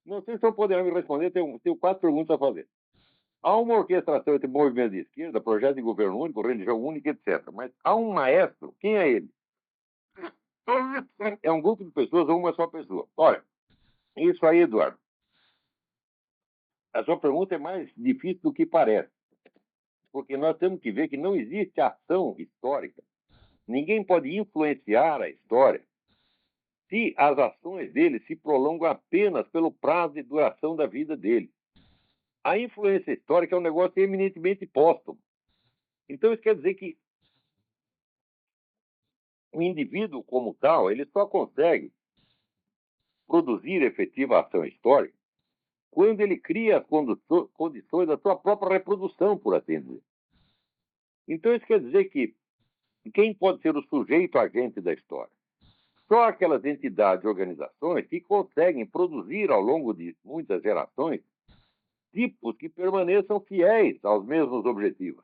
Não sei se eu poderá me responder, tenho quatro perguntas a fazer. Há uma orquestração entre movimento de esquerda, projeto de governo único, religião única, etc. Mas há um maestro, quem é ele? É um grupo de pessoas ou uma só pessoa? Olha, isso aí, Eduardo, a sua pergunta é mais difícil do que parece, porque nós temos que ver que não existe ação histórica. Ninguém pode influenciar a história se as ações dele se prolongam apenas pelo prazo de duração da vida dele. A influência histórica é um negócio eminentemente póstumo. Então, isso quer dizer que o indivíduo como tal, ele só consegue produzir efetiva ação histórica quando ele cria as condições da sua própria reprodução, por assim dizer. Então, isso quer dizer que quem pode ser o sujeito agente da história? Só aquelas entidades e organizações que conseguem produzir ao longo de muitas gerações tipos que permaneçam fiéis aos mesmos objetivos.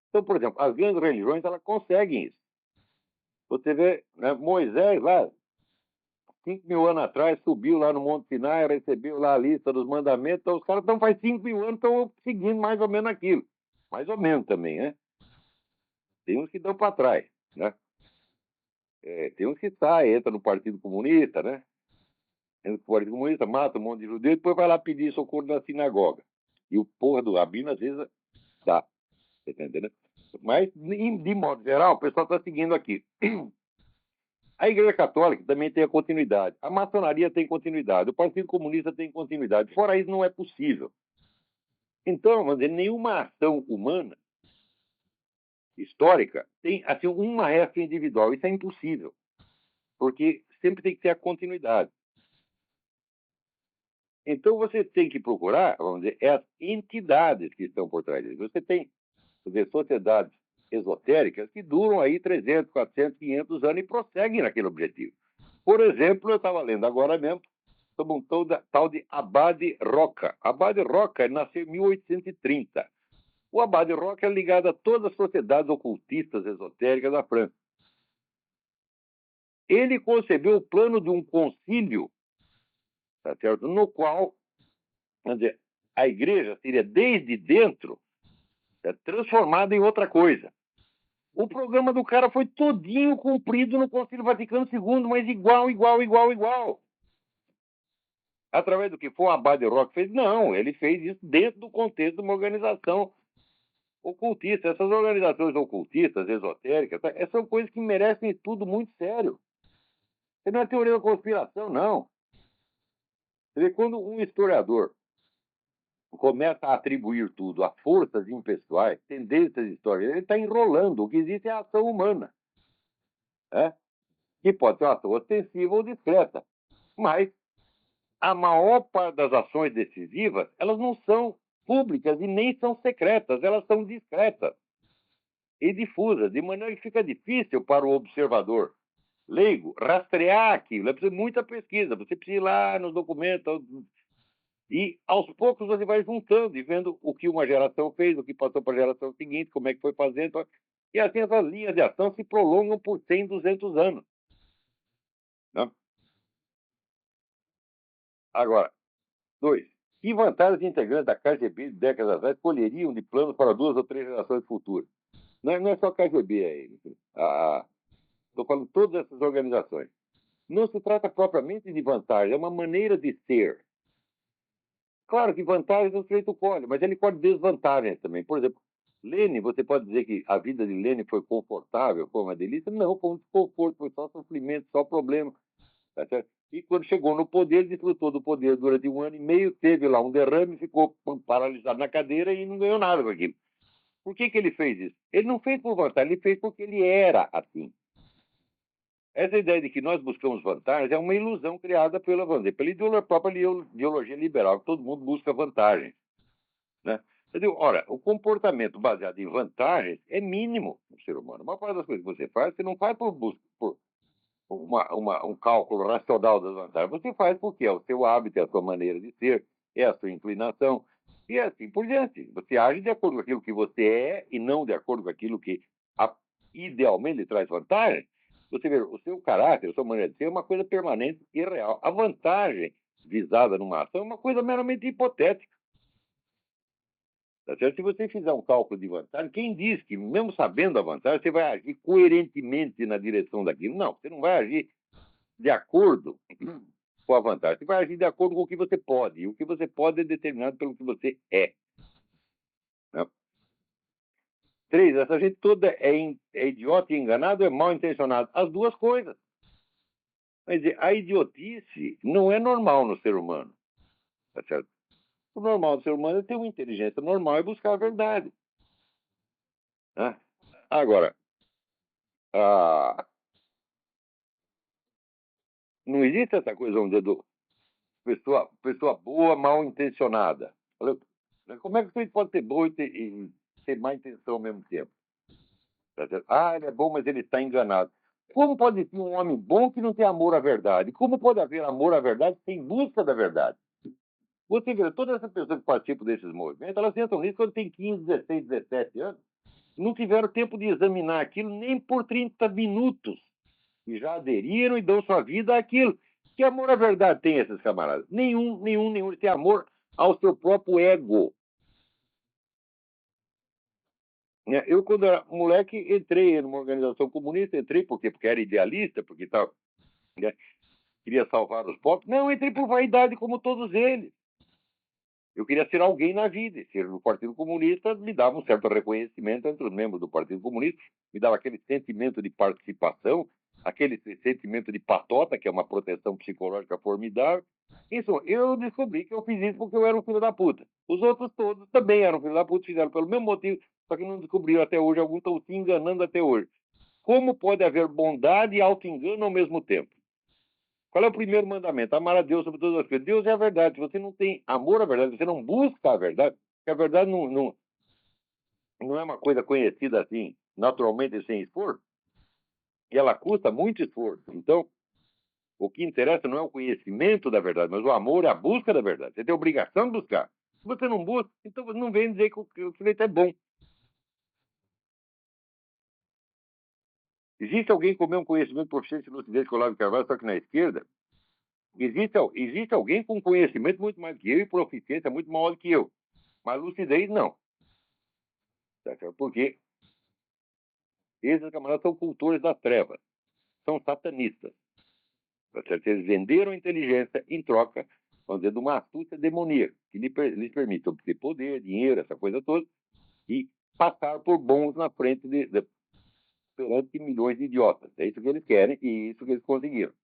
Então, por exemplo, as grandes religiões elas conseguem isso. Você vê, né, Moisés lá, 5.000 anos atrás, subiu lá no Monte Sinai, recebeu lá a lista dos mandamentos, então os caras estão faz 5.000 anos, estão seguindo mais ou menos aquilo. Mais ou menos também, né? Tem uns que dão para trás, né? Tem uns que saem, entra no Partido Comunista, né? Entra no Partido Comunista, mata um monte de judeu, depois vai lá pedir socorro na sinagoga. E o porra do rabino, às vezes, dá. Você tá entendendo? Mas, de modo geral, o pessoal está seguindo aqui. A Igreja Católica também tem a continuidade. A maçonaria tem continuidade. O Partido Comunista tem continuidade. Fora isso, não é possível. Então, vamos dizer, nenhuma ação humana, histórica, tem assim, um maestro individual. Isso é impossível. Porque sempre tem que ter a continuidade. Então, você tem que procurar, vamos dizer, as entidades que estão por trás disso. Você tem, quer dizer, sociedades esotéricas que duram aí 300, 400, 500 anos e prosseguem naquele objetivo. Por exemplo, eu estava lendo agora mesmo sobre um tal de Abade Roca. Abade Roca nasceu em 1830. O Abade Roca é ligado a todas as sociedades ocultistas esotéricas da França. Ele concebeu o plano de um concílio, tá certo? No qual, quer dizer, a igreja seria desde dentro transformada em outra coisa. O programa do cara foi todinho cumprido no Concílio Vaticano II, mas igual, igual, igual, igual. Através do que foi o Abade Roca fez? Não, ele fez isso dentro do contexto de uma organização ocultista. Essas organizações ocultistas, esotéricas, são coisas que merecem estudo muito sério. Isso não é teoria da conspiração, não. Quer dizer, quando um historiador começa a atribuir tudo a forças impessoais, tendências históricas, ele está enrolando. O que existe é a ação humana, né? Que pode ser uma ação ostensiva ou discreta. Mas a maior parte das ações decisivas, elas não são públicas e nem são secretas, elas são discretas e difusas, de maneira que fica difícil para o observador leigo rastrear aquilo. É preciso muita pesquisa, você precisa ir lá nos documentos e aos poucos você vai juntando e vendo o que uma geração fez, o que passou para a geração seguinte, como é que foi fazendo. E assim essas linhas de ação se prolongam por 100, 200 anos. Né? Agora, dois, que vantagens integrantes da KGB de décadas atrás colheriam de planos para 2 ou 3 gerações futuras? Não é só a KGB aí. Estou falando de todas essas organizações. Não se trata propriamente de vantagem, é uma maneira de ser. Claro que vantagens o sujeito colhe, mas ele colhe desvantagens também. Por exemplo, Lenin, você pode dizer que a vida de Lenin foi confortável, foi uma delícia? Não, foi um desconforto, foi só sofrimento, só problema. Tá certo? E quando chegou no poder, desfrutou do poder durante 1 ano e meio, teve lá um derrame, ficou paralisado na cadeira e não ganhou nada com aquilo. Por que ele fez isso? Ele não fez por vantagem, ele fez porque ele era assim. Essa ideia de que nós buscamos vantagens é uma ilusão criada pela própria ideologia liberal, que todo mundo busca vantagens. Né? Ora, o comportamento baseado em vantagens é mínimo no ser humano. A maior parte das coisas que você não faz por um cálculo racional das vantagens. Você faz porque é o seu hábito, é a sua maneira de ser, é a sua inclinação, e assim por diante. Você age de acordo com aquilo que você é e não de acordo com aquilo que idealmente lhe traz vantagem. Você vê, o seu caráter, a sua maneira de ser é uma coisa permanente e real. A vantagem visada numa ação é uma coisa meramente hipotética. Tá certo? Se você fizer um cálculo de vantagem, quem diz que, mesmo sabendo a vantagem, você vai agir coerentemente na direção daquilo? Não, você não vai agir de acordo com a vantagem. Você vai agir de acordo com o que você pode. E o que você pode é determinado pelo que você é. Né? 3, essa gente toda é idiota e enganado ou é mal intencionado? As duas coisas. Quer dizer, a idiotice não é normal no ser humano. Tá certo? O normal do ser humano é ter uma inteligência normal e buscar a verdade. Né? Agora, não existe essa coisa, vamos dizer, do pessoa boa, mal intencionada. Como é que você pode ser boa e ter má intenção ao mesmo tempo? Tá certo? Ele é bom, mas ele está enganado. Como pode ter um homem bom que não tem amor à verdade? Como pode haver amor à verdade sem busca da verdade? Você vê, todas essas pessoas que participam desses movimentos, elas entram nisso quando tem 15, 16, 17 anos, não tiveram tempo de examinar aquilo nem por 30 minutos. E já aderiram e dão sua vida àquilo. Que amor à verdade tem esses camaradas? Nenhum. Eles têm amor ao seu próprio ego. Eu, quando era moleque, entrei numa organização comunista, entrei porque era idealista, porque tal, né, queria salvar os pobres. Não, entrei por vaidade como todos eles. Eu queria ser alguém na vida. E ser no Partido Comunista me dava um certo reconhecimento entre os membros do Partido Comunista, me dava aquele sentimento de participação, aquele sentimento de patota, que é uma proteção psicológica formidável. Isso, eu descobri que eu fiz isso porque eu era um filho da puta. Os outros todos também eram filho da puta, fizeram pelo mesmo motivo, só que não descobriram até hoje, alguns estão se enganando até hoje. Como pode haver bondade e auto-engano ao mesmo tempo? Qual é o primeiro mandamento? Amar a Deus sobre todas as coisas. Deus é a verdade. Se você não tem amor à verdade, você não busca a verdade, porque a verdade não é uma coisa conhecida assim, naturalmente, sem esforço, e ela custa muito esforço. Então, o que interessa não é o conhecimento da verdade, mas o amor e a busca da verdade. Você tem a obrigação de buscar. Se você não busca, então você não vem dizer que o sujeito é bom. Existe alguém com o mesmo conhecimento, proficiência e lucidez que o Olavo de Carvalho, só que na esquerda? Existe alguém com conhecimento muito mais que eu e proficiência muito maior do que eu. Mas lucidez, não. Tá certo? Porque esses camaradas são cultores das trevas. São satanistas. Tá certo? Eles venderam a inteligência em troca, vamos dizer, de uma astúcia demoníaca, que lhes permite obter poder, dinheiro, essa coisa toda, e passar por bons na frente perante milhões de idiotas. É isso que eles querem e isso que eles conseguiram.